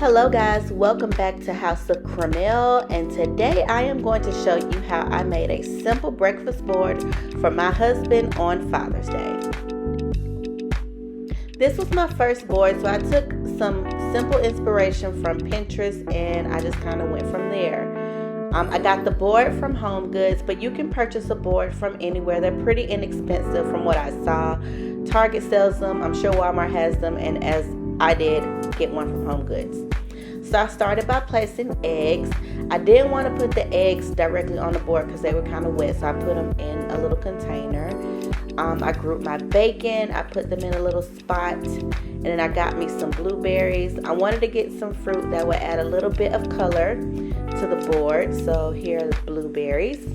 Hello guys, welcome back to House of Cramel, and today I am going to show you how I made a simple breakfast board for my husband on Father's Day. This was my first board, so I took some simple inspiration from Pinterest and I just kind of went from there. I got the board from Home Goods, but you can purchase a board from anywhere. They're pretty inexpensive from what I saw. Target sells them, I'm sure Walmart has them, and as I did get one from Home Goods. So I started by placing eggs. I didn't want to put the eggs directly on the board because they were kind of wet, so I put them in a little container. I grouped my bacon, I put them in a little spot, and then I got me some blueberries. I wanted to get some fruit that would add a little bit of color to the board, so here are the blueberries.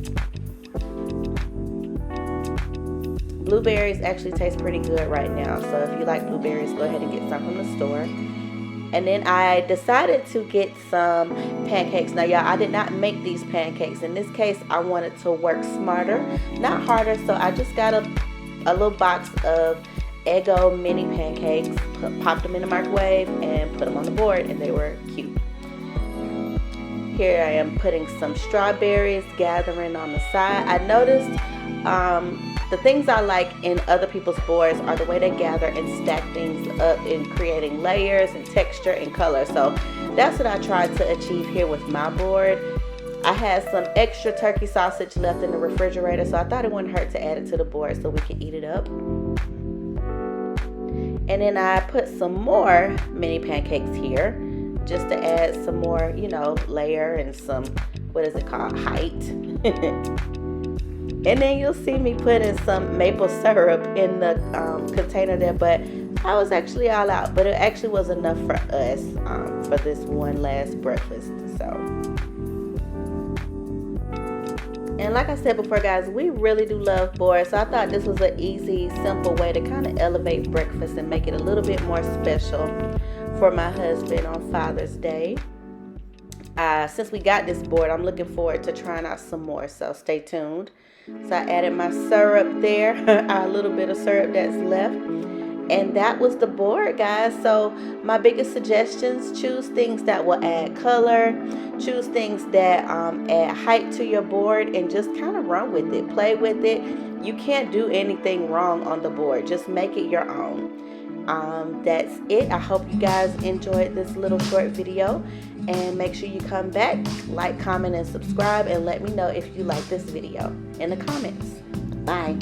Blueberries actually taste pretty good right now, so if you like blueberries, go ahead and get some from the store. And then I decided to get some pancakes. Now y'all, I did not make these pancakes. In this case, I wanted to work smarter, not harder, so I just got a little box of Eggo mini pancakes, popped them in the microwave, and put them on the board, and they were cute. Here I am putting some strawberries, gathering on the side. I noticed the things I like in other people's boards are the way they gather and stack things up in creating layers and texture and color. So that's what I tried to achieve here with my board. I had some extra turkey sausage left in the refrigerator, so I thought it wouldn't hurt to add it to the board so we could eat it up. And then I put some more mini pancakes here just to add some more, layer and some, what is it called, height. And then you'll see me putting some maple syrup in the container there, but I was actually all out. But it actually was enough for us for this one last breakfast. So, and like I said before, guys, we really do love boards. So I thought this was an easy, simple way to kind of elevate breakfast and make it a little bit more special for my husband on Father's Day. Since we got this board, I'm looking forward to trying out some more, so stay tuned. So I added my syrup there, a little bit of syrup that's left, and that was the board, guys. So my biggest suggestions: choose things that will add color, choose things that add height to your board, and just kind of run with it, play with it. You can't do anything wrong on the board, just make it your own. That's it. I hope you guys enjoyed this little short video, and make sure you come back, like, comment, and subscribe, and let me know if you like this video in the comments. Bye.